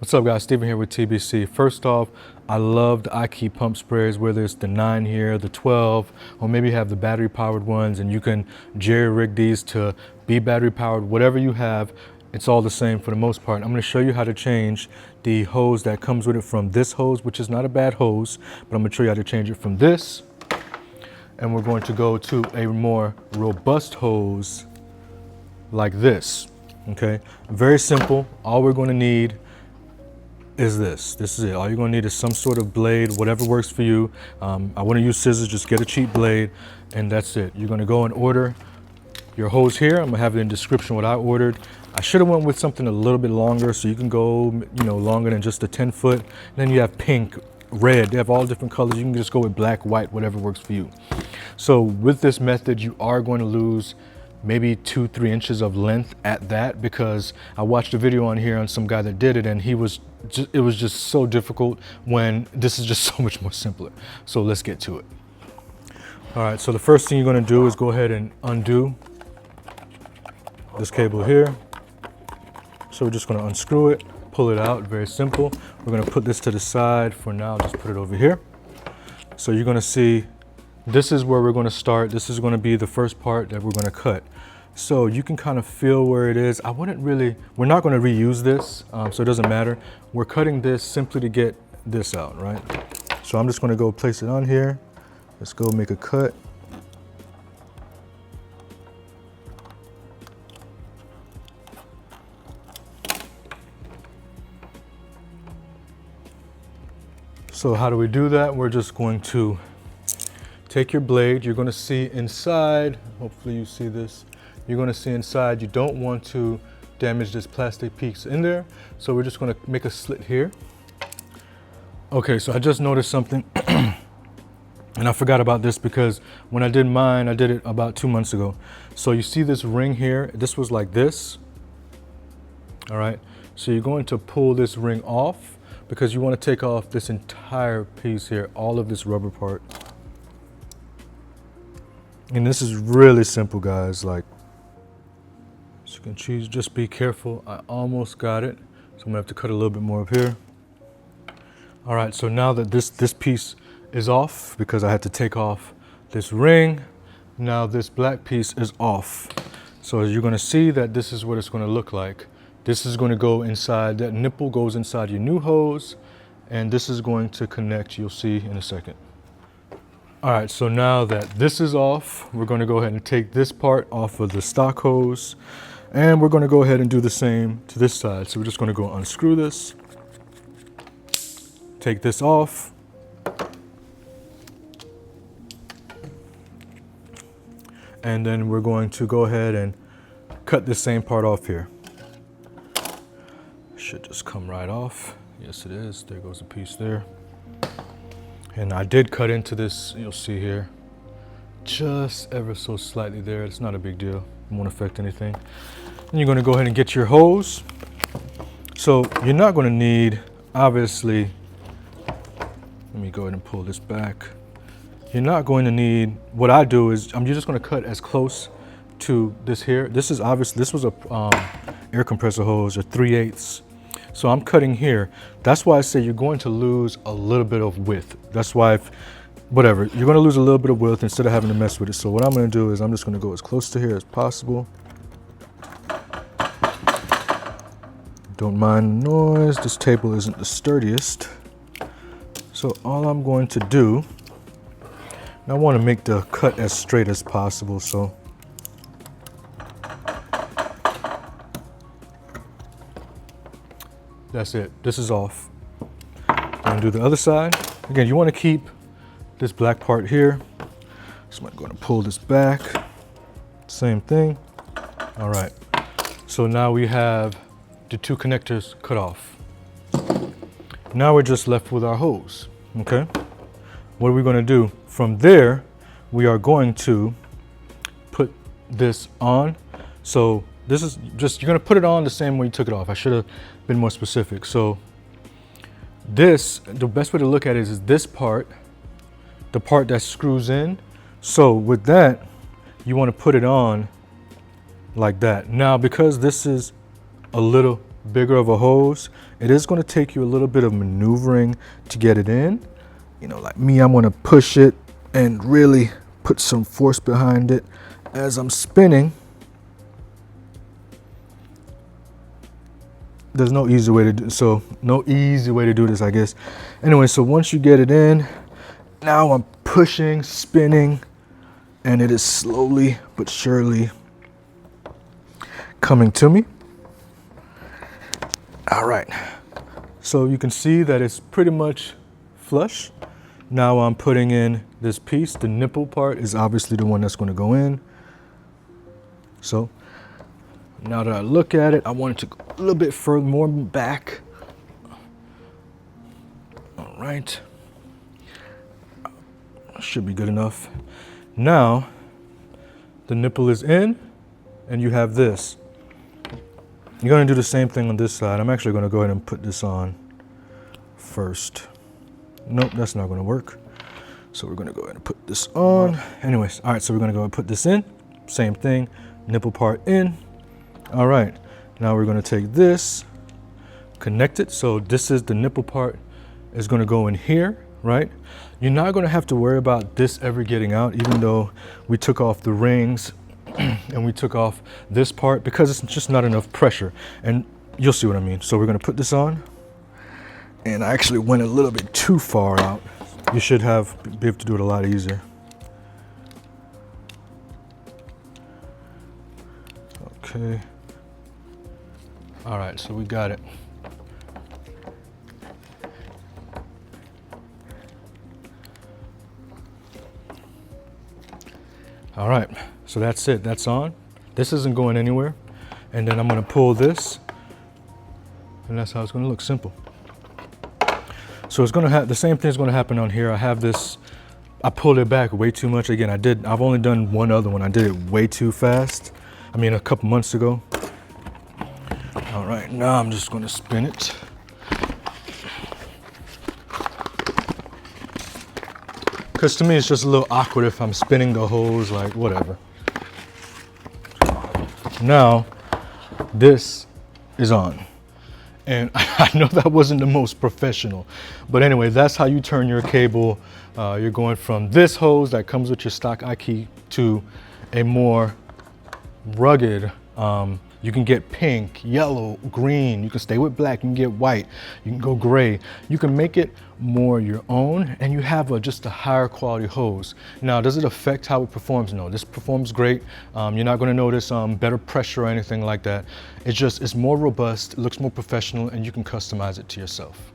What's up guys, Steven here with TBC. First off, I love the iKey pump sprays, whether it's the 9 here, the 12, or maybe you have the battery powered ones and you can jerry rig these to be battery powered. Whatever you have, it's all the same for the most part. I'm going to show you how to change the hose that comes with it from this hose, which is not a bad hose, but I'm going to show you how to change it from this. And we're going to go to a more robust hose like this. Okay, very simple. All we're going to need is this is it. All you're going to need is some sort of blade, whatever works for you. I wouldn't use scissors, just get a cheap blade, and that's it. You're going to go and order your hose here. I'm going to have it in the description what I ordered. I should have went with something a little bit longer, so you can go, longer than just a 10-foot. And then you have pink, red, they have all different colors. You can just go with black, white, whatever works for you. So with this method, you are going to lose maybe 2-3 inches of length at that, because I watched a video on here on some guy that did it, and it was just so difficult when this is just so much more simpler. So let's get to it. All right, so the first thing you're going to do is go ahead and undo this cable here. So we're just going to unscrew it, pull it out, very simple. We're going to put this to the side for now, just put it over here. So you're going to see this is where we're going to start. This is going to be the first part that we're going to cut. So you can kind of feel where it is. we're not going to reuse this, so it doesn't matter. We're cutting this simply to get this out, right? So I'm just going to go place it on here. Let's go make a cut. So how do we do that? We're just going to take your blade. You're going to see inside, hopefully you see this. You're going to see inside. You don't want to damage this plastic piece in there. So we're just going to make a slit here. Okay, so I just noticed something and I forgot about this because when I did mine, I did it about 2 months ago. So you see this ring here, this was like this. All right, so you're going to pull this ring off because you want to take off this entire piece here, all of this rubber part. And this is really simple, guys. Like, so you can choose, just be careful. I almost got it, so I'm gonna have to cut a little bit more up here. All right, so now that this piece is off, because I had to take off this ring, now this black piece is off. So you're gonna see that this is what it's gonna look like. This is gonna go inside, that nipple goes inside your new hose, and this is going to connect, you'll see in a second. All right, so now that this is off, we're gonna go ahead and take this part off of the stock hose, and we're gonna go ahead and do the same to this side. So we're just gonna go unscrew this, take this off, and then we're going to go ahead and cut this same part off here. Should just come right off. Yes, it is. There goes a piece there. And I did cut into this, you'll see here, just ever so slightly there. It's not a big deal, it won't affect anything. And you're gonna go ahead and get your hose. So you're not gonna need, obviously, let me go ahead and pull this back. You're not going to need, what I do is, I'm just gonna cut as close to this here. This is obviously, this was a air compressor hose, a 3/8. So I'm cutting here. That's why I say you're going to lose a little bit of width. That's why, whatever, you're gonna lose a little bit of width instead of having to mess with it. So what I'm gonna do is I'm just gonna go as close to here as possible. Don't mind the noise, this table isn't the sturdiest. So all I'm going to do, and I wanna make the cut as straight as possible, so. That's it, this is off. I'm gonna do the other side. Again, you wanna keep this black part here. So I'm gonna pull this back, same thing. All right, so now we have the 2 connectors cut off. Now we're just left with our hose, okay? What are we gonna do? From there, we are going to put this on. So this is just, you're gonna put it on the same way you took it off. I should have been more specific. So this, the best way to look at it is this part, the part that screws in. So with that, you wanna put it on like that. Now, because this is a little bigger of a hose, it is going to take you a little bit of maneuvering to get it in. You know, like me, I'm going to push it and really put some force behind it as I'm spinning. There's no easy way to do this, I guess. Anyway, so once you get it in, now I'm pushing, spinning, and it is slowly but surely coming to me. All right, so you can see that it's pretty much flush. Now I'm putting in this piece. The nipple part is obviously the one that's going to go in. So now that I look at it, I want it to go a little bit further, more back. All right, should be good enough. Now the nipple is in, and you have this. You're going to do the same thing on this side. I'm actually going to go ahead and put this on first. Nope, that's not going to work. So we're going to go ahead and put this on. Anyways, all right, so we're going to go ahead and put this in. Same thing, nipple part in. All right, now we're going to take this, connect it. So this is the nipple part is going to go in here, right? You're not going to have to worry about this ever getting out, even though we took off the rings and we took off this part, because it's just not enough pressure, and you'll see what I mean. So we're going to put this on, and I actually went a little bit too far out. You should be able to do it a lot easier. Okay. All right, so we got it. All right, so that's it, that's on. This isn't going anywhere. And then I'm gonna pull this, and that's how it's gonna look, simple. So it's gonna have, the same thing's gonna happen on here. I have this, I pulled it back way too much. Again, I've only done one other one. I did it way too fast. I mean, a couple months ago. All right, now I'm just gonna spin it. Because to me, it's just a little awkward if I'm spinning the hose, like whatever. Now, this is on. And I know that wasn't the most professional, but anyway, that's how you turn your cable. You're going from this hose that comes with your stock iKey to a more rugged, you can get pink, yellow, green, you can stay with black, you can get white, you can go gray. You can make it more your own, and you have just a higher quality hose. Now, does it affect how it performs? No, this performs great. You're not gonna notice better pressure or anything like that. It's more robust, it looks more professional, and you can customize it to yourself.